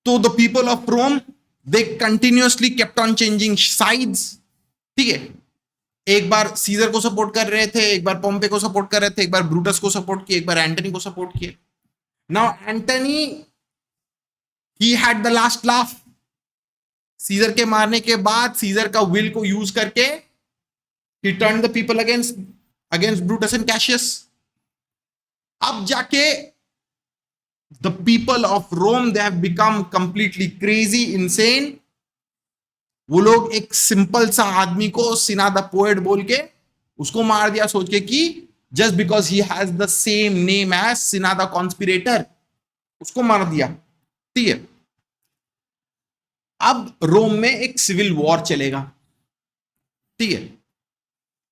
तो the people of Rome they continuously kept on changing sides, ठीक है। एक बार सीजर को सपोर्ट कर रहे थे, एक बार पोम्पे को सपोर्ट कर रहे थे, एक बार ब्रूटस को सपोर्ट किए, एक बार एंटनी को सपोर्ट किए। Now Antony he had the last laugh. Caesar के मारने के बाद सीजर का विल को यूज करके he turned the people against Brutus and Cassius. अब जाके the people of Rome they have become completely crazy, insane. वो लोग एक सिंपल सा आदमी को सिना द पोएट बोल के उसको मार दिया, सोच के कि just because he has the same name as Cinna the conspirator, उसको मार दिया, ठीक है। अब रोम में एक सिविल वॉर चलेगा, ठीक है।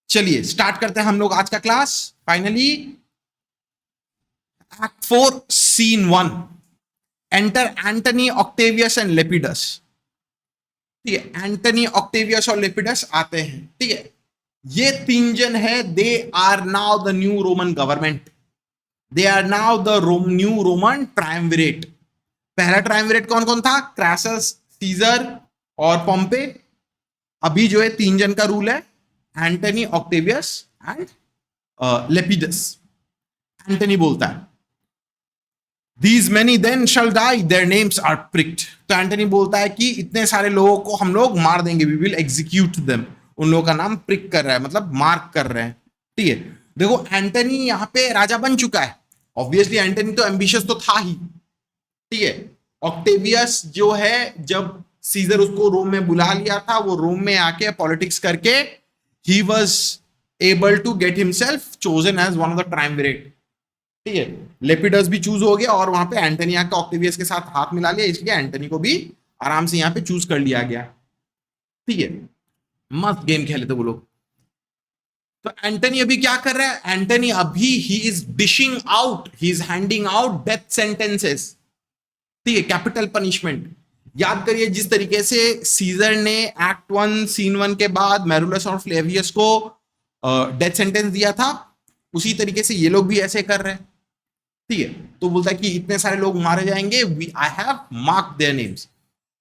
चलिए स्टार्ट करते हैं हम लोग आज का class. Finally act 4 scene 1, enter Antony Octavius and Lepidus, ठीक है। एंटनी ऑक्टेवियस और लेपिडस आते हैं, ठीक है। ये तीन जन है, they are now the new Roman government, they are now the new Roman triumvirate. पहला ट्रायम्विरेट कौन कौन था? क्रैसस, सीजर और पोम्पे। अभी जो है तीन जन का रूल है, एंटनी, ऑक्टेवियस एंड लेपिडस। एंटनी बोलता है These many then shall die, their names are pricked. तो एंटनी बोलता है कि इतने सारे लोगों को हम लोग मार देंगे, we will execute them. उन लोगों का नाम प्रिक कर रहा है, मतलब मार्क कर रहे हैं, ठीक है। देखो एंटनी यहाँ पे राजा बन चुका है, ऑब्वियसली एंटनी तो एम्बिशियस तो था ही, ठीक है। ऑक्टेवियस जो है, जब सीजर उसको रोम में बुला लिया था, वो रोम में आके पॉलिटिक्स करके he was able to get himself chosen as one of the triumvirate, ठीक है। लेपिडस भी चूज हो गया और वहां पे एंटनी आके ऑक्टेवियस के साथ हाथ मिला लिया, इसलिए एंटनी को भी आराम से यहाँ पे चूज कर लिया गया, ठीक है। मस्त गेम खेले थे वो लोग। तो एंटनी अभी क्या कर रहा है? एंटनी अभी he is dishing out, he is handing out death sentences, ठीक है, कैपिटल पनिशमेंट। याद करिए जिस तरीके से सीजर ने एक्ट 1 सीन 1 के बाद मैरुलस और फ्लेवियस को डेथ सेंटेंस दिया था, उसी तरीके से ये लोग भी ऐसे कर रहे हैं, ठीक है। तो बोलता है कि इतने सारे लोग मारे जाएंगे, I have mark their names.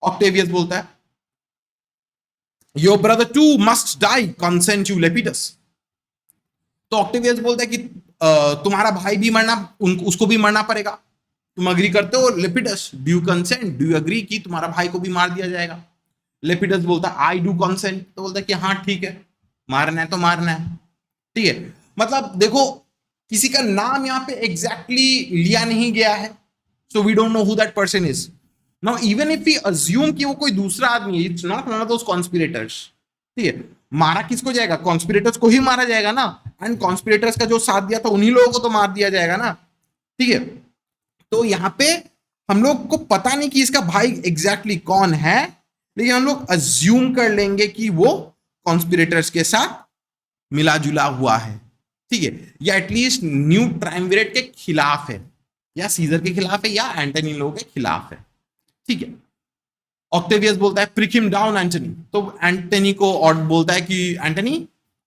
Octavius बोलता है your brother too must die, consent you Lepidus. तो ऑक्टेवियस बोलता है कि तुम्हारा भाई भी मरना, उसको भी मरना पड़ेगा, तुम अग्री करते हो Lepidus? Do you consent, do you agree कि तुम्हारा भाई को भी मार दिया जाएगा? लेपिडस बोलता है आई डू कंसेंट। तो बोलता है कि हाँ ठीक है, मारना है तो मारना है, ठीक है। मतलब देखो किसी का नाम यहाँ पे एग्जैक्टली लिया नहीं गया है, so we don't know who that person is. Now even if we assume कि वो कोई दूसरा आदमी है, it's not one of those conspirators, ठीक है। मारा किसको जाएगा? कॉन्स्पिरेटर्स को ही मारा जाएगा ना, एंड कॉन्स्पिरेटर्स का जो साथ दिया था उन्हीं लोगों को तो मार दिया जाएगा ना, ठीक है। तो यहाँ पे हम लोग को पता नहीं कि इसका भाई एग्जैक्टली कौन है, लेकिन हम लोग अज्यूम कर लेंगे कि वो कॉन्स्पिरेटर्स के साथ मिला जुला हुआ है, ठीक है, या एटलीस्ट न्यू ट्रायम्विरेट के खिलाफ है, या सीजर के खिलाफ है, या एंटनी लोगों के खिलाफ है, ठीक है। ऑक्टेवियस बोलता है प्रिक हिम डाउन एंटनी। तो एंटनी को और बोलता है कि एंटनी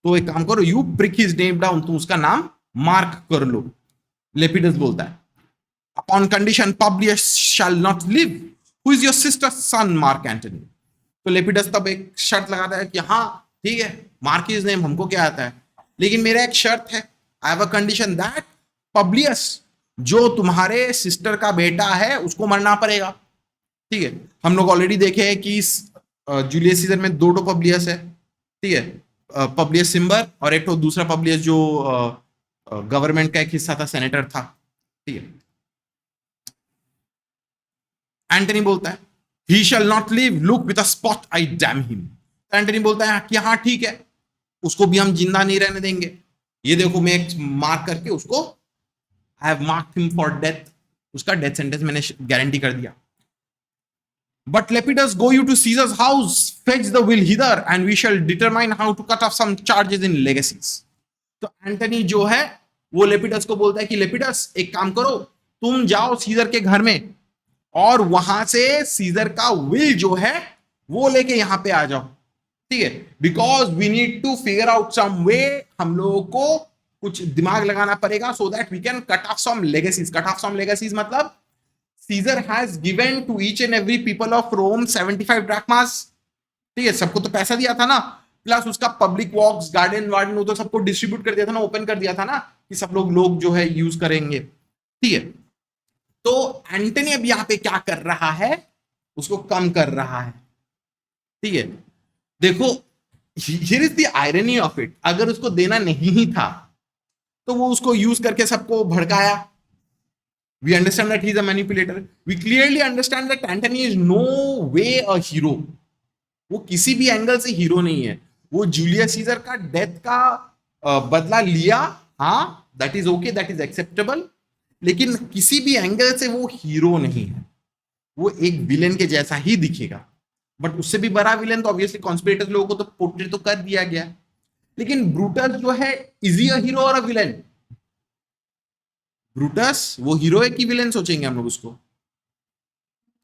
तो एक काम करो, you prick his name down, तुम उसका नाम मार्क कर लो। लेपिडस बोलता है upon condition Publius shall not live, who is your sister son Mark Antony. तो लेपिडस तब एक शर्त लगाता है कि हाँ ठीक है, मार्क हिज नेम, हमको क्या आता है, लेकिन मेरा एक शर्त है, I have a condition that Publius, जो तुम्हारे सिस्टर का बेटा है उसको मरना पड़ेगा, ठीक है। हम लोग ऑलरेडी देखे हैं कि जूलियस सीजर में दो पब्लियस है, ठीक है, पब्लियस सिम्बर और एक तो दूसरा पब्लियस जो गवर्नमेंट का एक हिस्सा था, सेनेटर था, ठीक है। एंटनी बोलता है he shall not live, look with a spot I damn him. Antony बोलता है कि हाँ ठीक है, उसको भी हम जिंदा नहीं रहने देंगे, ये देखो मैं मार्क करके उसको I have marked him for death, उसका डेथ सेंटेंस मैंने गारंटी कर दिया। But Lepidus, go you to Caesar's house, fetch the will hither, and we shall determine how to cut off some charges in legacies. तो Antony जो है वो लेपिडस को बोलता है कि लेपिडस एक काम करो, तुम जाओ सीजर के घर में और वहां से सीजर का विल जो है वो लेके यहां पे आ जाओ, ठीक है, because we need to figure out some way, हम लोगों को कुछ दिमाग लगाना पड़ेगा so that we can cut off some legacies. Cut off some legacies मतलब Caesar has given to each and every people of Rome 75 drachmas. ठीक है, सबको तो पैसा दिया था ना, प्लस उसका पब्लिक वॉक्स, गार्डन वार्डन, वो तो सबको डिस्ट्रीब्यूट कर दिया था ना, ओपन कर दिया था ना, कि सब लोग जो है यूज करेंगे। ठीक है, तो एंटनी अब यहां पे क्या कर रहा है, उसको कम कर रहा है। ठीक है, देखो here is the irony of it, अगर उसको देना नहीं ही था तो वो उसको यूज करके सबको भड़काया। We understand that he is a manipulator. We clearly understand that Antony is no way a hero. वो किसी भी एंगल से हीरो नहीं है। वो जूलियस सीजर का डेथ का बदला लिया, हाँ, that is okay, that is acceptable, लेकिन किसी भी एंगल से वो हीरो नहीं है। वो एक विलेन के जैसा ही दिखेगा, बट उससे भी बड़ा विलेन तो ऑब्वियसली कॉन्स्पिरेटर्स लोगों को तो पोर्ट्रेट तो कर दिया गया। लेकिन ब्रूटस जो है, इज ही अ हीरो और अ विलेन? ब्रूटस वो हीरो है कि विलेन सोचेंगे हम लोग उसको?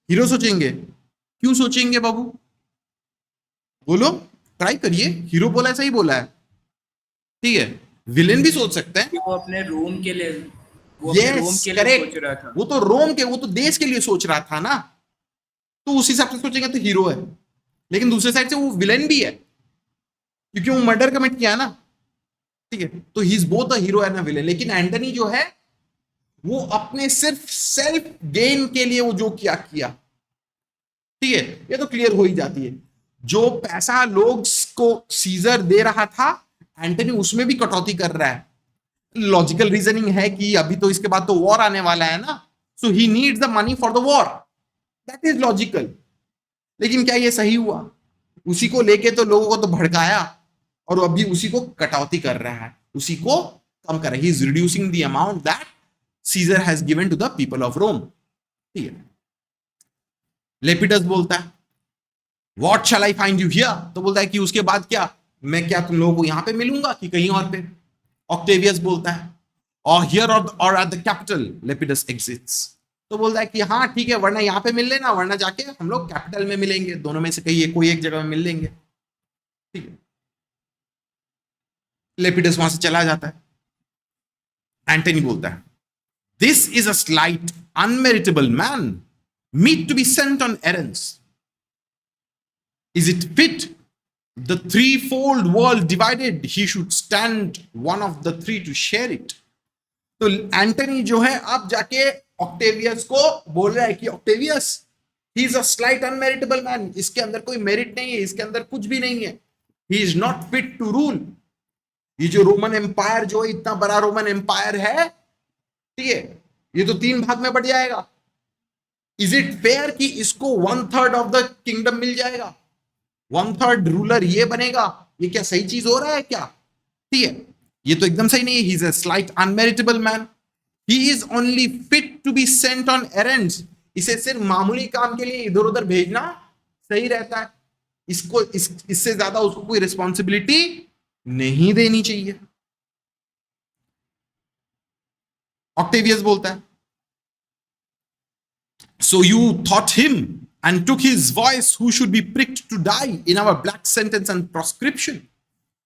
हीरो सोचेंगे। क्यों सोचेंगे बाबू, बोलो, ट्राई करिए। हीरो बोला है, सही बोला है, ठीक है। विलेन भी सोच सकते हैं। वो अपने रोम के लिए, वो अपने रोम यस के लिए करेक्ट, सोच रहा था। वो तो रोम के, वो तो देश के लिए सोच रहा था ना, तो उस हिसाब से सोचेंगे तो हीरो है। लेकिन दूसरे साइड से वो विलेन भी है, क्योंकि वो मर्डर कमिट किया ना। ठीक है, तो he is both a hero and a villain. लेकिन एंटनी जो है वो अपने सिर्फ सेल्फ गेन के लिए वो जो किया किया। ठीक है, ये तो क्लियर हो ही जाती है। जो पैसा लोग को सीजर दे रहा था, एंटनी उसमें भी कटौती कर रहा है। लॉजिकल रीजनिंग है कि अभी तो इसके बाद तो वॉर आने वाला है ना, so he needs the money for the war, that is logical. लेकिन क्या ये सही हुआ? उसी को लेके तो लोगों को तो भड़काया, और अभी उसी को कटौती कर रहा है, उसी को कम कर रहा है। He is reducing the amount that Caesar has given to the people of Rome. ठीक है, लेपिडस बोलता है what shall I find you here, तो बोलता है कि उसके बाद क्या, मैं क्या तुम लोगों को यहां पे मिलूंगा कि कहीं और पे? ऑक्टेवियस बोलता है और हियर और एट द कैपिटल लेपिडस एग्जिट्स, तो बोलता है कि हाँ ठीक है, वरना यहां पे मिल लेना, वरना जाके हम लोग कैपिटल में मिलेंगे, दोनों में से कहीं कोई एक जगह में मिल लेंगे। ठीक है, लेपिडस वहां से चला जाता है। एंटनी बोलता है this is a slight unmeritable man, meet to be sent on errands, is it fit the threefold world divided, he should stand one of the three to share it. तो एंटनी जो है अब जाके Octavius को बोल रहा है कि Octavius, he is a slight unmeritable man, इसके अंदर कोई मेरिट नहीं है, इसके अंदर कुछ भी नहीं है, he is not fit to rule. ये जो रोमन एम्पायर जो है, इतना बड़ा रोमन एम्पायर है, ठीक है, ये तो 3 भाग में बढ़ जाएगा। इज इट फेयर कि इसको 1/3 ऑफ द किंगडम मिल जाएगा, 1/3 रूलर ये बनेगा? ये क्या सही चीज हो रहा है क्या? ठीक है, ये तो एकदम सही नहीं है। He is a slight unmeritable man, he is only fit to be sent on errands, इसे सिर्फ मामूली काम के लिए इधर उधर भेजना सही रहता है, इसको इससे ज्यादा उसको कोई रिस्पॉन्सिबिलिटी नहीं देनी चाहिए। ऑक्टेवियस बोलता है so you thought him and took his voice who should be pricked to die in our black sentence and proscription.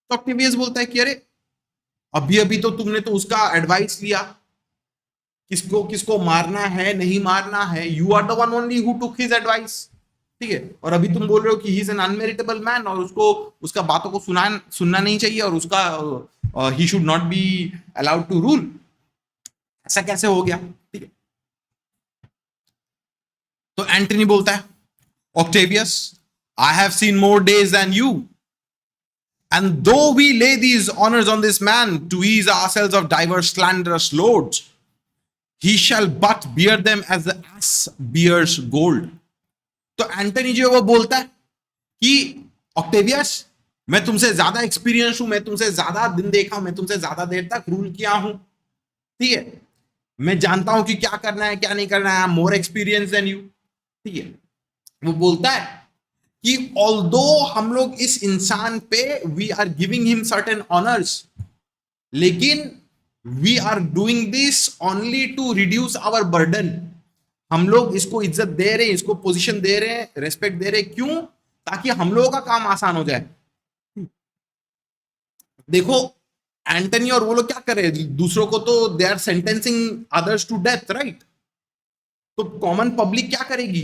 तो ऑक्टेवियस बोलता है कि अरे अभी अभी तो तुमने तो उसका एडवाइस लिया, किसको किसको मारना है नहीं मारना है, you are the one only who took his advice. ठीक है, और अभी तुम बोल रहे हो कि he is an unmeritable man, और उसको उसका बातों को सुनना नहीं चाहिए, और उसका he should not be allowed to rule. ऐसा कैसे हो गया? ठीक है, तो एंटनी बोलता है Octavius, I have seen more days than you. And though we lay these honors on this man to ease ourselves of diverse slanderous loads, he shall but bear them as the ass bears gold. तो Antony जो वो बोलता है कि Octavius, मैं तुमसे ज्यादा experience हूं, मैं तुमसे ज्यादा दिन देखा हूं, मैं तुमसे ज्यादा देर तक रूल किया हूं, ठीक है, मैं जानता हूं कि क्या करना है क्या नहीं करना है, मोर एक्सपीरियंस देन यू। ठीक है, वो बोलता है कि ऑल्दो हम लोग इस इंसान पे we are giving him certain honours, लेकिन we are doing this only to reduce our burden. हम लोग इसको इज्जत दे रहे हैं, इसको पोजीशन दे रहे हैं, रेस्पेक्ट दे रहे हैं, क्यों? ताकि हम लोगों का काम आसान हो जाए। देखो एंटनी और वो लोग क्या कर रहे हैं, दूसरों को तो they are sentencing others to death, right? तो कॉमन पब्लिक क्या करेगी?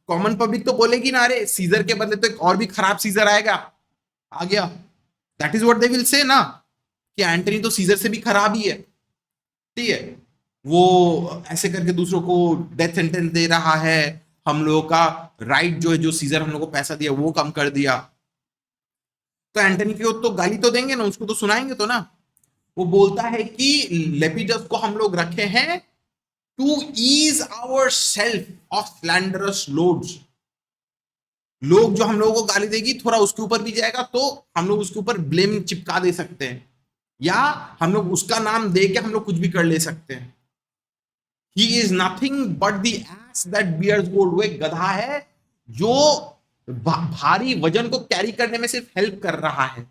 कॉमन पब्लिक तो बोलेगी ना, अरे सीजर के बदले तो एक और भी खराब सीजर आएगा, आ गया। That is what they will say ना, कि एंटनी तो सीजर से भी खराब ही है, ठीक है, वो ऐसे करके दूसरों को डेथ सेंटेंस दे रहा है, हम लोगों का राइट जो है, जो सीजर हम लोग को पैसा दिया वो कम कर दिया। तो एंटनी को तो गाली तो देंगे ना, उसको तो सुनाएंगे तो ना। वो बोलता है कि लेपिडस को हम लोग रखे हैं to ease our self of slanderous loads. लोग जो हम लोगों को गाली देगी, थोड़ा उसके ऊपर भी जाएगा तो हम लोग उसके ऊपर ब्लेम चिपका दे सकते हैं, या हम लोग उसका नाम दे के हम लोग कुछ भी कर ले सकते हैं। He is nothing but the ass that bears gold. वो एक गधा है जो भारी वजन को कैरी करने में सिर्फ हेल्प कर रहा है,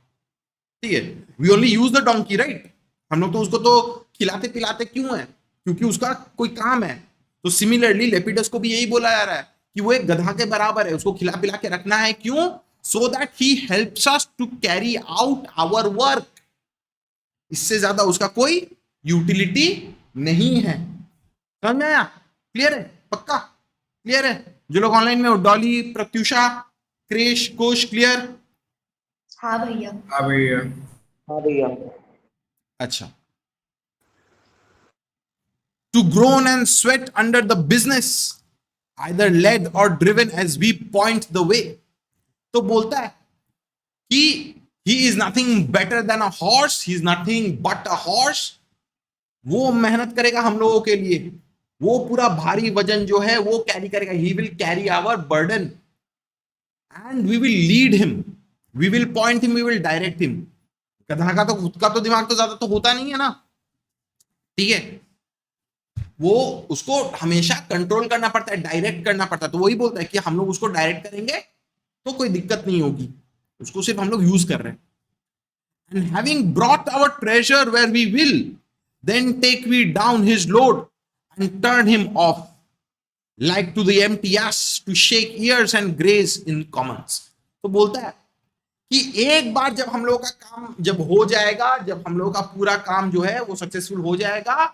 ठीक है। We only use the donkey, right. हम लोग तो उसको तो खिलाते पिलाते क्यों है? क्योंकि उसका कोई काम है। तो सिमिलरली लेपिडस को भी यही बोला जा रहा है कि वो एक गधा के बराबर है, उसको खिला पिला के रखना है। क्यों? So that he helps us to carry out our work. इससे ज्यादा उसका कोई यूटिलिटी नहीं है। समझ में आया? क्लियर है? पक्का क्लियर है? जो लोग ऑनलाइन में हो, डॉली, प्रत्युषा, क्रेश, कोश, क्लियर? हाँ भैया। हाँ भैया। हाँ भैया। अच्छा। To groan and sweat under the business, either led or driven as we point the way. तो बोलता है कि he is nothing better than a horse, he is nothing but a horse. वो मेहनत करेगा हम लोगों के लिए, वो पूरा भारी वजन जो है वो कैरी करेगा। he will carry our burden and we will lead him, we will point him, we will direct him. गधा का तो खुद का तो दिमाग तो ज्यादा तो होता नहीं है ना, ठीक है। वो उसको हमेशा कंट्रोल करना पड़ता है, डायरेक्ट करना पड़ता है। तो वही बोलता है कि हम लोग उसको डायरेक्ट करेंगे तो कोई दिक्कत नहीं होगी, उसको सिर्फ हम लोग यूज कर रहे हैं। And having brought our treasure where we will, then take we down his load and turn him off like to the empty ass to shake ears and graze in commons. तो बोलता है कि एक बार जब हम लोगों का काम जब हो जाएगा, जब हम लोगों का पूरा काम जो है वो सक्सेसफुल हो जाएगा,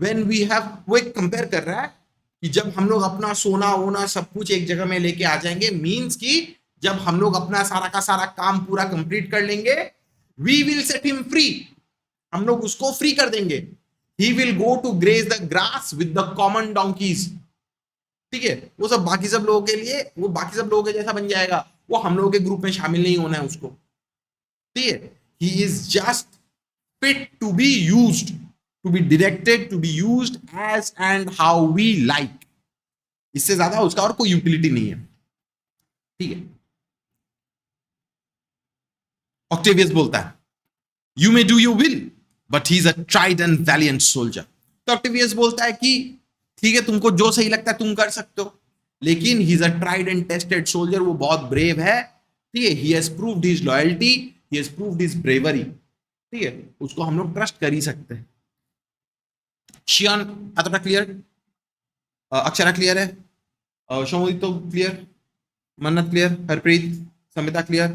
when we have, वो एक कंपेयर कर रहा है कि जब हम लोग अपना सोना वोना सब कुछ एक जगह में लेके आ जाएंगे, मींस कि जब हम लोग अपना सारा का सारा काम पूरा कंप्लीट कर लेंगे, we will set him free, हम लोग उसको फ्री कर देंगे। he will go to graze the grass with the common donkeys, ठीक है। वो सब बाकी सब लोगों के लिए, वो बाकी सब लोगों के जैसा बन जाएगा, वो हम लोगों के ग्रुप में शामिल नहीं होना है उसको, ठीक है। he is just fit to be used, to be directed, to be used as and how we like. इससे ज्यादा उसका और कोई यूटिलिटी नहीं है, ठीक है। ऑक्टेवियस बोलता है you may do your will but he is a tried and valiant soldier. तो ऑक्टेवियस बोलता है कि ठीक है, तुमको जो सही लगता है तुम कर सकते हो, लेकिन ही is a tried and tested soldier, वो बहुत ब्रेव है, ठीक है। He has proved his loyalty, he has proved his bravery, ठीक है। उसको हम लोग ट्रस्ट कर ही सकते हैं। शियान अतोटा क्लियर, अक्षरा क्लियर है, शोमोदित तो क्लियर, मन्नत क्लियर, हरप्रीत, समिता क्लियर।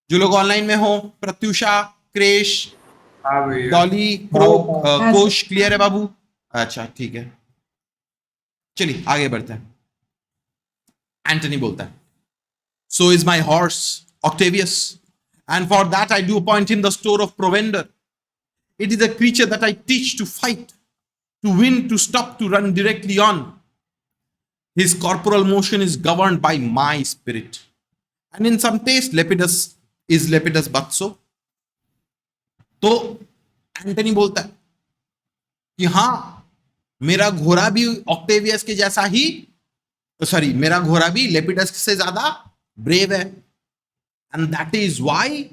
जो लोग ऑनलाइन में हो, प्रत्युषा, क्रेश, हाँ भैया। डॉली, कोश क्लियर है बाबू? अच्छा ठीक है, चलिए आगे बढ़ते हैं। एंटनी बोलता है so is my horse Octavius and for that I do appoint him the store of provender. It is a creature that I teach to fight, to win, to stop, to run directly on. His corporal motion is governed by my spirit. And in some taste, Lepidus is Lepidus Batso. तो Antony बोलता है कि हाँ, मेरा घोड़ा भी Octavius के जैसा ही, सॉरी, मेरा घोड़ा भी लेपिडस से ज्यादा ब्रेव है। एंड दैट इज वाई,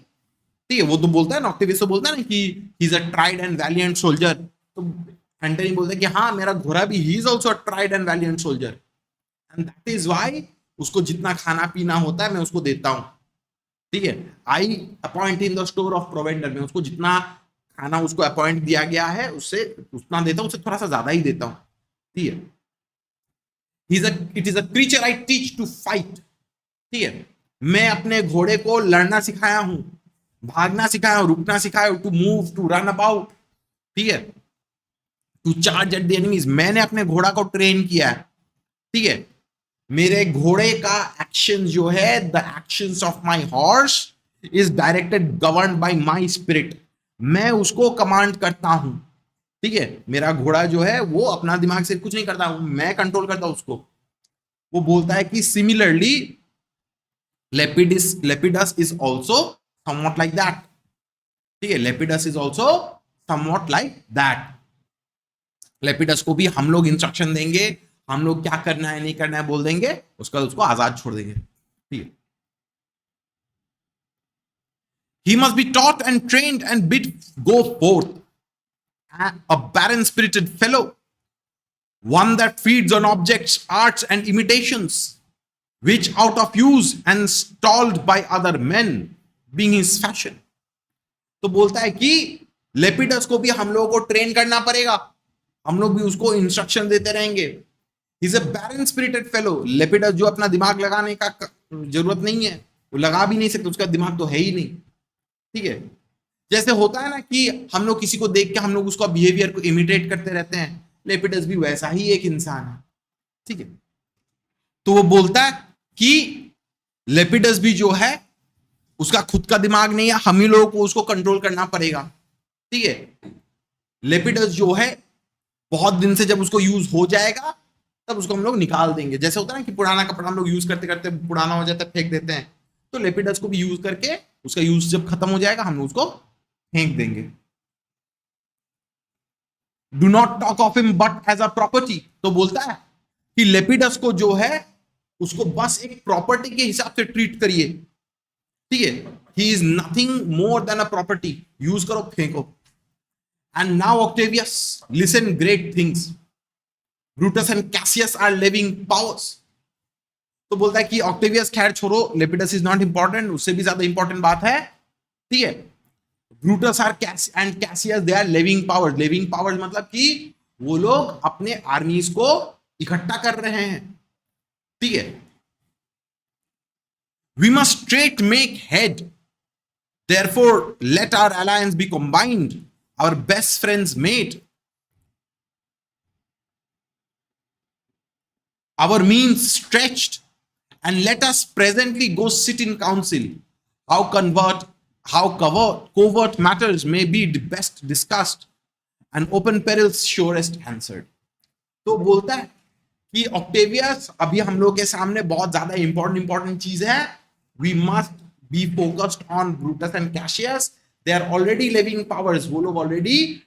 ठीक है। वो तो बोलता है ना, ऑक्टेवियस तो बोलता है ना कि he is a tried and valiant soldier. तो एंटनी बोलता है कि हाँ, मेरा घोड़ा भी he is also a tried and valiant soldier and that is why उसको जितना खाना पीना होता है मैं उसको देता हूं, ठीक है। I appoint in the store of provender, में उसको जितना खाना उसको अपॉइंट दिया गया है उससे उतना देता हूं, उससे थोड़ा सा ज्यादा ही देता हूं, ठीक है। It is a creature I teach to fight, ठीक है। मैं अपने घोड़े को लड़ना सिखाया हूं, भागना सिखाया हूं, रुकना सिखाया हूं, to move, to run about, ठीक है, to charge at the enemies. मैंने अपने घोड़ा को ट्रेन किया है, ठीक है। मेरे घोड़े का एक्शन जो है, the actions of my horse is directed govern by my spirit. मैं उसको कमांड करता हूं, ठीक है। मेरा घोड़ा जो है वो अपना दिमाग से कुछ नहीं करता हूं, मैं कंट्रोल करता हूं उसको। वो बोलता है कि similarly Lepidus is also somewhat like that, ठीक है। Lepidus is also somewhat like that. Lepidus को भी हम लोग इंस्ट्रक्शन देंगे, हम लोग क्या करना है नहीं करना है बोल देंगे, उसका उसको आजाद छोड़ देंगे, ठीक है। He must be taught and trained and bid go forth. A barren spirited fellow, one that feeds on objects, arts, and imitations, which out of use and stalled by other men, being his fashion. तो बोलता है कि लेपिडस को भी हम लोगों को train करना पड़ेगा, हम लोग भी उसको इंस्ट्रक्शन देते रहेंगे। He's a barren spirited fellow. लेपिडस जो अपना दिमाग लगाने का जरूरत नहीं है, वो लगा भी नहीं सकते, उसका दिमाग तो है ही नहीं, ठीक है। जैसे होता है ना कि हम लोग किसी को देख के हम लोग उसका बिहेवियर को इमिटेट करते रहते हैं, लेपिडस भी वैसा ही एक इंसान है, ठीक है। तो वो बोलता है कि लेपिडस भी जो है उसका खुद का दिमाग नहीं है, हम ही लोगों को उसको कंट्रोल करना पड़ेगा, ठीक है। लेपिडस जो है बहुत दिन से जब उसको यूज हो जाएगा तब उसको हम लोग निकाल देंगे। जैसे होता है ना कि पुराना कपड़ा हम लोग यूज करते करते पुराना हो जाता है, फेंक देते हैं। तो लेपिडस को भी यूज करके उसका यूज जब खत्म हो जाएगा हम लोग उसको फेंक देंगे। Do not talk of him but as a property. तो बोलता है कि लेपिडस को जो है उसको बस एक प्रॉपर्टी के हिसाब से ट्रीट करिए, ठीक है। He is nothing more than a property, use करो फेंको। And now Octavius listen great things, Brutus and Cassius are living powers. तो बोलता है कि ऑक्टेवियस खैर छोड़ो, लेपिडस इज नॉट इंपॉर्टेंट, उससे भी ज्यादा इंपॉर्टेंट बात है, ठीक है। Brutus are and Cassius they are living powers. Living powers मतलब कि वो लोग अपने आर्मीज को इकट्ठा कर रहे हैं, ठीक है। We must straight make head, therefore let our alliance be combined, our best friends made, our means stretched, and let us presently go sit in council, how covert matters may be best discussed, and open perils surest answered. तो बोलता है कि Octavius अभी हम लोग के सामने बहुत ज्यादा इंपॉर्टेंट चीज है। We must be focused on Brutus and Cassius, they are already living powers. वो लोग ऑलरेडी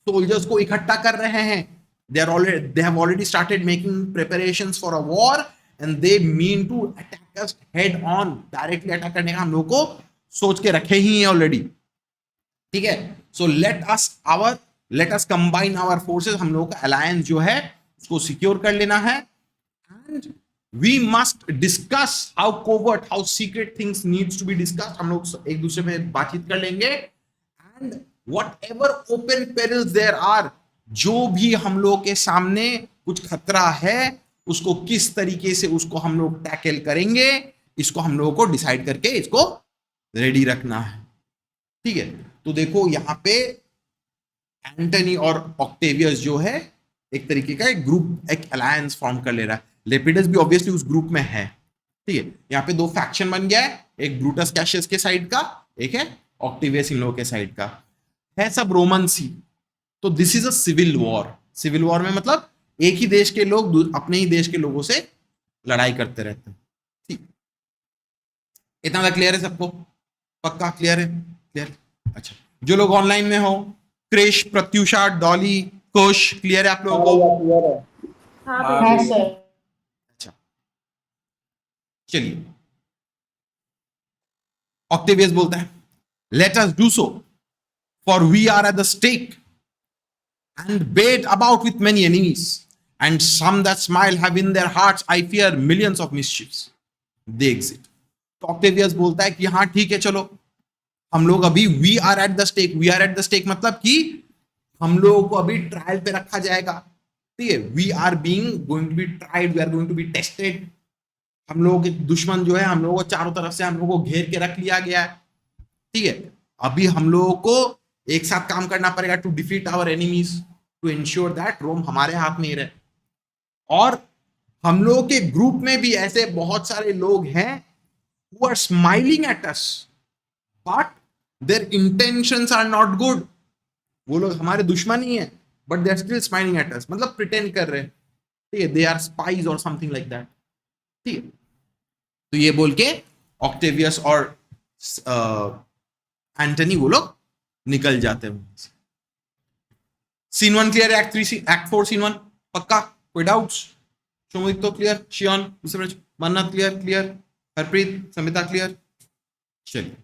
सोल्जर्स को इकट्ठा कर रहे हैं, they have already started making preparations for a war and they mean to attack us head on, directly attack करने का हम लोग को सोच के रखे ही हैं ऑलरेडी, ठीक है। so let us combine our forces, हम लोगों का अलायंस जो है उसको सिक्योर कर लेना है। and we must discuss how covert, how secret things needs to be discussed, हम लोग एक दूसरे में बातचीत कर लेंगे। and whatever open perils there are, जो भी हम लोग के सामने कुछ खतरा है उसको किस तरीके से उसको हम लोग टैकल करेंगे, इसको हम लोगों को डिसाइड करके इसको रेडी रखना है, ठीक है। तो देखो यहां पे एंटनी और ऑक्टेवियस जो है एक तरीके का एक ग्रुप, एक अलायंस फॉर्म कर ले रहा है। लेपिडस भी ऑब्वियसली उस ग्रुप में है, ठीक है। यहाँ पे दो फैक्शन बन गया है, एक ब्रूटस कैशियस के साइड का, एक है ऑक्टेवियस इन लोगों के साइड का, है सब रोमन सी। तो this is a civil war. Civil war में मतलब एक ही देश के लोग अपने ही देश के लोगों से लड़ाई करते रहते हैं, ठीक। इतना तक क्लियर है सबको? पक्का क्लियर है? क्लियर, अच्छा। जो लोग ऑनलाइन में हो, क्रिश, प्रत्युषा, डॉली, कुश, क्लियर है आप लोगों को? हाँ सर। अच्छा चलिए, ऑक्टेवियस बोलता है let us do so, for we are at the stake and bait about with many enemies, and some that smile have in their hearts, I fear, millions of mischiefs. They exit. तो Octavius बोलता है कि हाँ ठीक है, चलो हम लोग अभी we are at the stake. We are at the stake मतलब कि हम लोगों को अभी ट्रायल पे रखा जाएगा, ठीक है। We are being going to be tried, we are going to be tested. हम लोगों के दुश्मन जो है हम लोगों को चारों तरफ से हम लोगों को घेर के रख लिया गया है, ठीक है। अभी हम लोगों को एक साथ काम करना पड़ेगा to defeat our enemies, to ensure that Rome हमारे हाथ में ही रहे। और हम लोगों के ग्रुप में भी ऐसे बहुत सारे लोग हैं who are smiling at us but their intentions are not good। वो लोग हमारे दुश्मन ही है but they are still smiling at us, मतलब प्रिटेंड कर रहे हैं, ठीक है, they are spies or something like that, ठीक है। तो ये बोल के ऑक्टेवियस और एंटनी वो लोग निकल जाते हैं। सीन 1 क्लियर है, एक्ट 4 सीन 1 पक्का, कोई डाउट्स? शोमिक तो क्लियर, शियोन, मन्नत क्लियर, हरप्रीत, समिता क्लियर, चलिए।